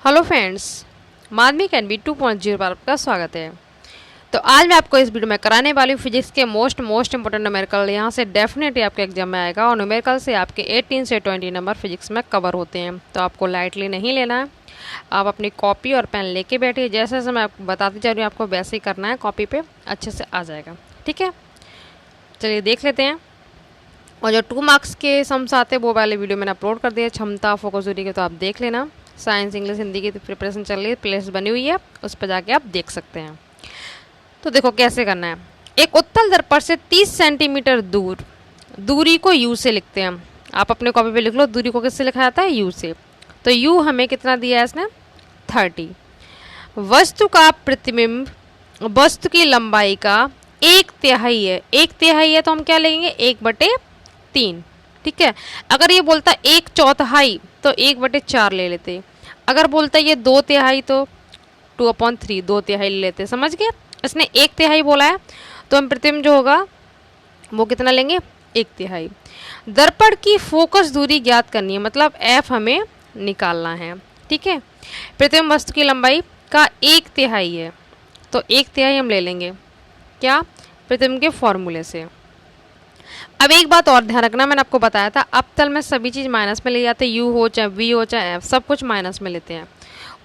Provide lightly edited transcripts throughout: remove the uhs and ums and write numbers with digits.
Hello friends, माध्यमिक NB 2.0 पर आपका स्वागत है। तो आज मैं आपको इस वीडियो में कराने वाली हूँ फिजिक्स के मोस्ट इंपॉर्टेंट न्यूमेरिकल। यहाँ से डेफिनेटली आपके एग्जाम में आएगा और न्यूमेरिकल से आपके 18 से 20 नंबर फिजिक्स में कवर होते हैं। तो आपको लाइटली नहीं लेना है, आप अपनी कॉपी और पेन लेके बैठिए। जैसे जैसे मैं आपको बताती जा रही हूँ आपको वैसे ही करना है, कॉपी पे अच्छे से आ जाएगा। ठीक है, चलिए देख लेते हैं। और जो 2 मार्क्स के सम्स आते हैं वो वाले वीडियो मैंने अपलोड कर दिए, क्षमता फोकस दूरी के, तो आप देख लेना। साइंस इंग्लिश हिंदी की प्रिपरेशन चल रही है, प्लेलिस्ट बनी हुई है, उस पर जाके आप देख सकते हैं। तो देखो कैसे करना है। एक उत्तल दर्पण से 30 सेंटीमीटर दूर दूरी को यू से लिखते हैं। आप अपने कॉपी पे लिख लो, दूरी को किससे लिखा जाता है? यू से। तो यू हमें कितना दिया है इसने? 30। वस्तु का प्रतिबिंब वस्तु की लंबाई का 1/3 है। 1/3 है तो हम क्या लेंगे? 1/3। ठीक है। अगर ये बोलता 1/4 तो 1/4 ले लेते। अगर बोलता ये 2/3 तो 2/3 2/3 ले लेते। समझ गए? इसने 1/3 बोला है तो हम प्रतिबिंब जो होगा वो कितना लेंगे? 1/3। दर्पण की फोकस दूरी ज्ञात करनी है, मतलब एफ हमें निकालना है। ठीक है। प्रतिबिंब वस्तु की लंबाई का 1/3 है तो 1/3 हम ले लेंगे। क्या? प्रतिबिंब के फॉर्मूले से। अब एक बात और ध्यान रखना, मैंने आपको बताया था अपतल में सभी चीज़ माइनस में ले जाते हैं। यू हो चाहे वी हो चाहे एफ, सब कुछ माइनस में लेते हैं।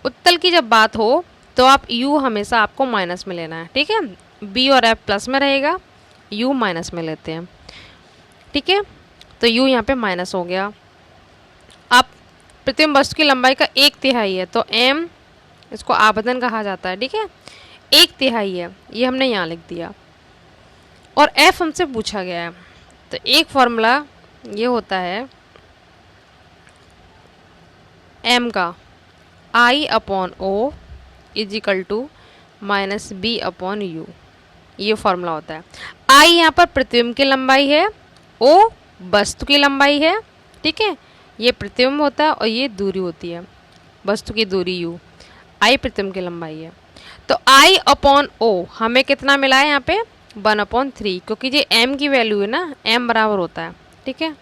उत्तल की जब बात हो तो आप यू हमेशा आपको माइनस में लेना है। ठीक है। बी और एफ प्लस में रहेगा, यू माइनस में लेते हैं। ठीक है। तो यू यहाँ पे माइनस हो गया। अब प्रतिबिंब वस्तु की लंबाई का 1/3 है तो एम, इसको आवर्धन कहा जाता है। ठीक है। 1/3 है, ये हमने यहाँ लिख दिया। और एफ हमसे पूछा गया है तो एक फॉर्मूला ये होता है एम का I/O = -B/U, ये फॉर्मूला होता है। I यहाँ पर प्रतिबिंब की लंबाई है, O वस्तु की लंबाई है। ठीक है। ये प्रतिबिंब होता है और ये दूरी होती है, वस्तु की दूरी U। I प्रतिबिंब की लंबाई है। तो I/O हमें कितना मिला है यहाँ पे? 1/3, क्योंकि ये m की वैल्यू है ना, m बराबर होता है। ठीक है।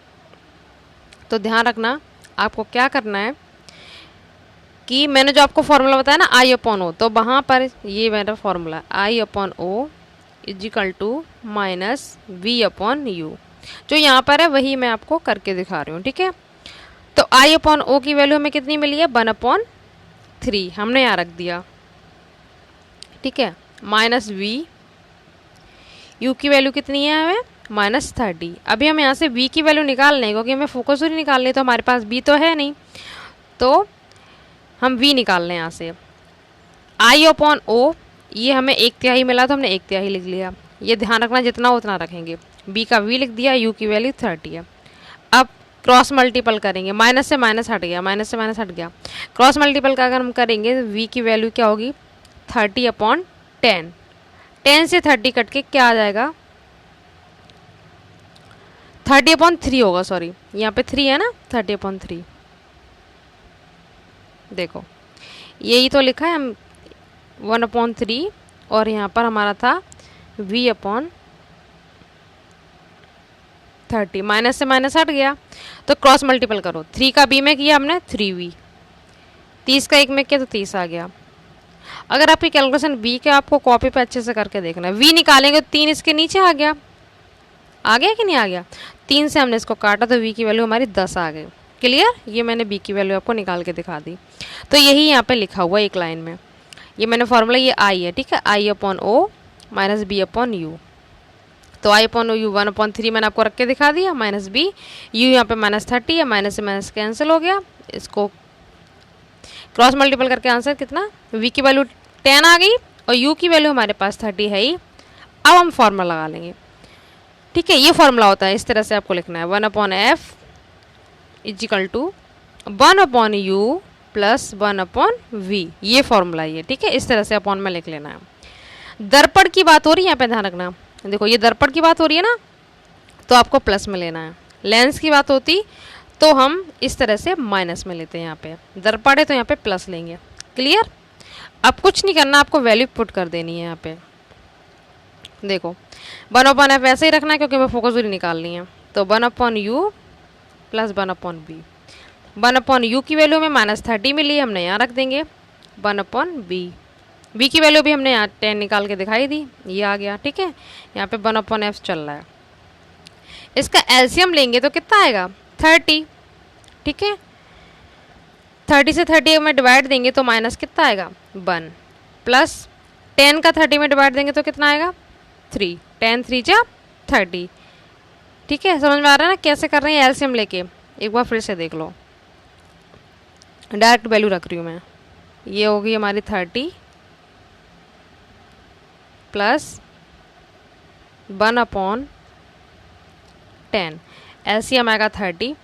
तो ध्यान रखना, आपको क्या करना है कि मैंने जो आपको फॉर्मूला बताया ना I/O, तो वहाँ पर ये मेरा फॉर्मूला I/O = -V/U, जो यहाँ पर है वही मैं आपको करके दिखा रही हूँ। ठीक है। तो I/O की वैल्यू हमें कितनी मिली है? 1/3 हमने यहाँ रख दिया। ठीक है। -V, U की वैल्यू कितनी है हमें? -30। अभी हम यहाँ से V की वैल्यू निकाल लें, क्योंकि हमें फोकस दूरी निकालनी है, तो हमारे पास B तो है नहीं, तो हम V निकाल लें यहाँ से। I/O ये हमें 1/3 मिला तो हमने 1/3 लिख लिया। ये ध्यान रखना, जितना उतना रखेंगे। B का V लिख दिया, U की वैल्यू 30 है। अब क्रॉस मल्टीपल करेंगे, माइनस से माइनस हट गया, माइनस से माइनस हट गया। क्रॉस मल्टीपल का अगर हम करेंगे तो V की वैल्यू क्या होगी? 30/10। 10 से 30 कट के क्या आ जाएगा? 30/3 होगा। सॉरी, यहाँ पे 3 है ना, 30/3। देखो यही तो लिखा है, हम 1/3 और यहाँ पर हमारा था V/30। माइनस से माइनस हट गया तो क्रॉस मल्टीपल करो। 3 का B में किया हमने 3V, 30 का 1 में किया तो 30 आ गया। अगर आपकी कैलकुलेशन V के, आपको कॉपी पे अच्छे से करके देखना है। V निकालेंगे तो 3 इसके नीचे आ गया कि नहीं आ गया? 3 से हमने इसको काटा तो V की वैल्यू हमारी 10 आ गई। क्लियर? ये मैंने B की वैल्यू आपको निकाल के दिखा दी। तो यही यहाँ पे लिखा हुआ एक लाइन में, ये मैंने फॉर्मूला, ये I है। ठीक है। I/O -B/U। तो I/U 1/3 मैंने आपको रख के दिखा दिया, -B, U यहाँ पे -30 है, माइनस से माइनस कैंसिल हो गया। इसको क्रॉस मल्टीपल करके आंसर कितना? V की वैल्यू 10 आ गई और U की वैल्यू हमारे पास 30 है ही। अब हम फॉर्मूला लगा लेंगे। ठीक है। ये फॉर्मूला होता है, इस तरह से आपको लिखना है, 1/F = 1/U + 1/V। ये फॉर्मूला है। ठीक है। इस तरह से अपॉन में लिख लेना है। दर्पण की बात हो रही है, यहाँ पे ध्यान रखना। देखो ये दर्पण की बात हो रही है ना, तो आपको प्लस में लेना है। लेंस की बात होती तो हम इस तरह से माइनस में लेते हैं। यहाँ पे दर्पण है तो यहाँ पे प्लस लेंगे। क्लियर? अब कुछ नहीं करना, आपको वैल्यू पुट कर देनी है यहाँ पे। देखो 1/F ऐसे ही रखना है, क्योंकि हमें फोकस दूरी निकालनी है। तो 1/U + 1/V। 1/u की वैल्यू में -30 मिली, हमने यहाँ रख देंगे 1/b। b की वैल्यू भी हमने यहाँ 10 निकाल के दिखाई दी, ये आ गया। ठीक है, यहाँ पे 1/f चल रहा है। इसका एलसीएम लेंगे तो कितना आएगा 30। ठीक है, 30 से 30 में डिवाइड देंगे तो माइनस कितना आएगा 1, प्लस 10 का 30 में डिवाइड देंगे तो कितना आएगा 3, 10 3 जा 30। ठीक है, समझ में आ रहा है ना कैसे कर रहे हैं एलसीएम लेके? एक बार फिर से देख लो, डायरेक्ट वैल्यू रख रही हूँ मैं। ये होगी हमारी 30 प्लस 1/10, एलसीएम आएगा 30,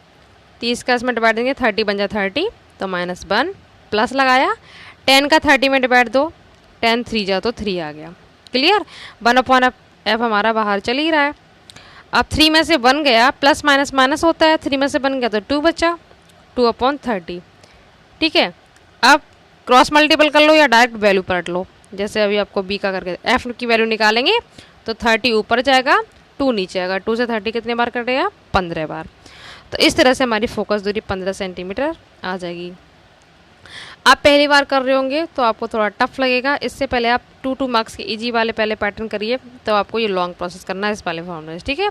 30 का इसमें डिवाइड देंगे 30 बन जाए 30 तो -1, प्लस लगाया 10 का 30 में डिवाइड दो, 10 3 जा तो 3 आ गया। क्लियर, 1/f हमारा बाहर चल ही रहा है। अब 3 में से 1 गया, प्लस माइनस माइनस होता है, 3 में से 1 गया तो 2 बचा, 2/30। ठीक है, अब क्रॉस मल्टीपल कर लो या डायरेक्ट वैल्यू पलट लो, जैसे अभी आपको b का करके f की वैल्यू निकालेंगे तो 30 ऊपर जाएगा, 2 नीचे आएगा, 2 से 30 कितने बार कटेगा 15 बार। तो इस तरह से हमारी फोकस दूरी 15 सेंटीमीटर आ जाएगी। आप पहली बार कर रहे होंगे तो आपको थोड़ा टफ लगेगा, इससे पहले आप 2 मार्क्स के इजी वाले पहले पैटर्न करिए, तो आपको ये लॉन्ग प्रोसेस करना है इस वाले फॉर्मूले। ठीक है,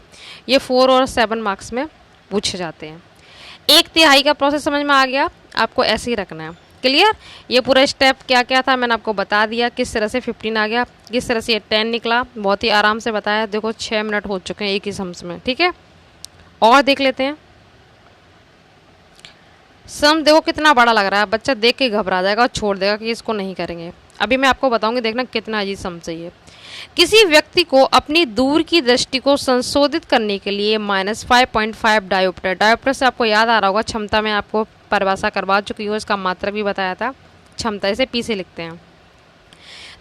ये 4 और 7 मार्क्स में पूछे जाते हैं। 1/3 का प्रोसेस समझ में आ गया, आपको ऐसे ही रखना है। क्लियर, ये पूरा स्टेप क्या क्या था मैंने आपको बता दिया, किस तरह से 15 आ गया, किस तरह से ये 10 निकला, बहुत ही आराम से बताया। देखो 6 मिनट हो चुके हैं एक ही सम्स में। ठीक है, और देख लेते हैं सम। देखो कितना बड़ा लग रहा है, बच्चा देख के घबरा जाएगा और छोड़ देगा कि इसको नहीं करेंगे। अभी मैं आपको बताऊंगी, देखना कितना अजीब सम चाहिए। किसी व्यक्ति को अपनी दूर की दृष्टि को संशोधित करने के लिए -5.5 डायोप्टर, डायोप्टर से आपको याद आ रहा होगा, क्षमता में आपको परिभाषा करवा चुकी हूँ, इसका मात्रक भी बताया था, क्षमता इसे पी से लिखते हैं।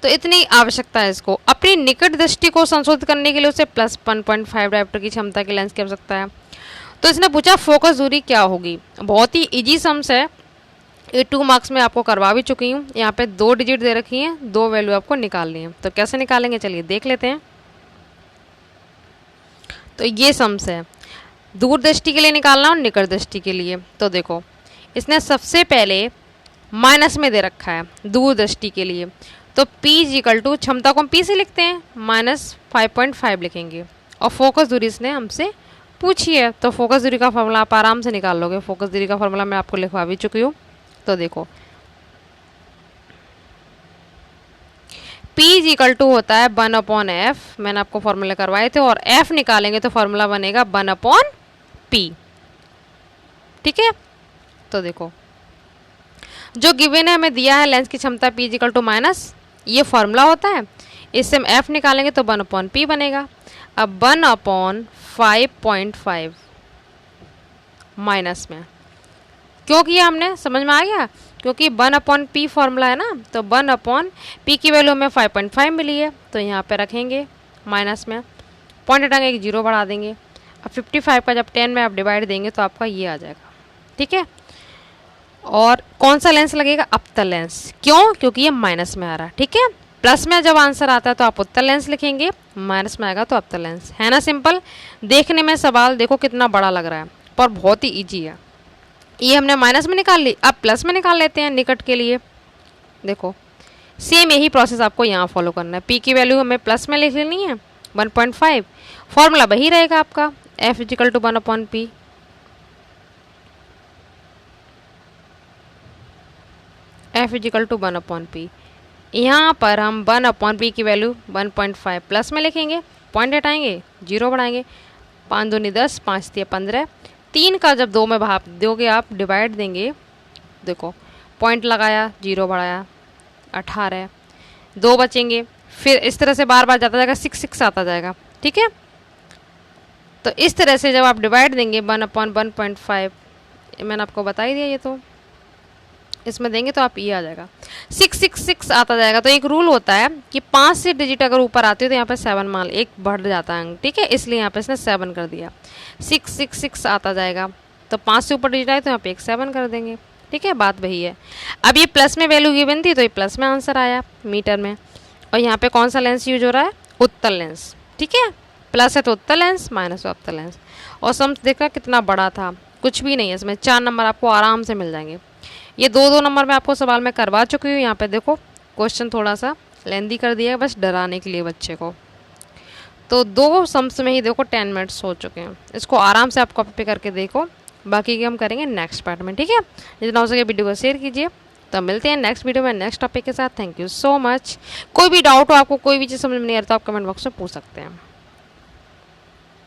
तो इतनी आवश्यकता है इसको। अपनी निकट दृष्टि को संशोधित करने के लिए उसे +1.5 डायोप्टर की क्षमता की लेंस की आवश्यकता है। तो इसने पूछा फोकस दूरी क्या होगी। बहुत ही इजी सम्स है, ये 2 मार्क्स में आपको करवा भी चुकी हूँ। यहाँ पे 2 डिजिट दे रखी हैं, 2 वैल्यू आपको निकालनी है। तो कैसे निकालेंगे चलिए देख लेते हैं। तो ये सम्स है, दूर दृष्टि के लिए निकालना और निकट दृष्टि के लिए। तो देखो इसने सबसे पहले माइनस में दे रखा है दूर दृष्टि के लिए, तो P = क्षमता को हम P से लिखते हैं, -5.5 लिखेंगे, और फोकस दूरी इसने हमसे पूछी है, तो फोकस दूरी का फॉर्मूला आप आराम से निकाल लोगे। फोकस दूरी का फॉर्मूला मैं आपको लिखवा भी चुकी हूँ। तो देखो P = होता है 1/f, मैंने आपको फॉर्मूला करवाए थे, और f निकालेंगे तो फॉर्मूला बनेगा 1/p। ठीक है, तो देखो जो गिवन है हमें दिया है लेंस की क्षमता P = ये फॉर्मूला होता है, इससे हम f निकालेंगे तो 1/p बनेगा। अब 1/5.5 माइनस में क्यों किया हमने, समझ में आ गया? क्योंकि 1/p फॉर्मूला है ना, तो 1/p की वैल्यू हमें 5.5 मिली है, तो यहाँ पे रखेंगे माइनस में, पॉइंट हटाएंगे, एक 0 बढ़ा देंगे। अब 55 का जब 10 में आप डिवाइड देंगे तो आपका ये आ जाएगा। ठीक है, और कौन सा लेंस लगेगा, अवतल लेंस। क्यों, क्योंकि ये माइनस में आ रहा है। ठीक है, प्लस में जब आंसर आता है तो आप उत्तल लेंस लिखेंगे, माइनस में आएगा तो अवतल लेंस। है ना सिंपल। देखने में सवाल देखो कितना बड़ा लग रहा है, पर बहुत ही ईजी है। ये हमने माइनस में निकाल ली, अब प्लस में निकाल लेते हैं निकट के लिए। देखो सेम यही प्रोसेस आपको यहाँ फॉलो करना है। P की वैल्यू हमें प्लस में लिख लेनी है 1.5, फॉर्मूला वही रहेगा आपका F = 1/p। F = 1/p। यहाँ पर हम 1/p की वैल्यू 1.5 प्लस में लिखेंगे, पॉइंट हटाएंगे, 0 बढ़ाएंगे, 5 दूनी 10, 5 तिया 15, 3 का जब 2 में भाग दोगे आप डिवाइड देंगे, देखो पॉइंट लगाया, 0 बढ़ाया, 18, 2 बचेंगे, फिर इस तरह से बार बार जाता जाएगा, 6 आता जाएगा। ठीक है, तो इस तरह से जब आप डिवाइड देंगे 1/1.5, मैंने आपको बता ही दिया, ये तो इसमें देंगे तो आप ये आ जाएगा 666 आता जाएगा। तो एक रूल होता है कि 5 से डिजिट अगर ऊपर आती है तो यहाँ पे 7 मान एक बढ़ जाता है अंक। ठीक है, इसलिए यहाँ पे इसने 7 कर दिया, 666 आता जाएगा। तो 5 से ऊपर डिजिट आए तो यहाँ पे एक 7 कर देंगे। ठीक है, बात वही है। अब ये प्लस में वैल्यू गिवन थी तो ये प्लस में आंसर आया मीटर में, और यहाँ पे कौन सा लेंस यूज हो रहा है, उत्तल लेंस। ठीक है, प्लस है तो उत्तल लेंस, माइनस है अवतल लेंस। और सम देखा कितना बड़ा था, कुछ भी नहीं है इसमें, 4 नंबर आपको आराम से मिल जाएंगे। ये 2-2 नंबर में आपको सवाल मैं करवा चुकी हूँ। यहाँ पे देखो क्वेश्चन थोड़ा सा लेंदी कर दिया है बस डराने के लिए बच्चे को। तो 2 सम्स में ही देखो 10 मिनट्स हो चुके हैं। इसको आराम से आप कॉपी पे करके देखो, बाकी के हम करेंगे नेक्स्ट पार्ट में, ठीक है। जितना हो सके वीडियो को शेयर कीजिए। तो मिलते हैं नेक्स्ट वीडियो में नेक्स्ट टॉपिक के साथ। Thank you so much. कोई भी डाउट हो आपको, कोई भी चीज़ समझ में नहीं आ रहा तो आप कमेंट बॉक्स में पूछ सकते हैं।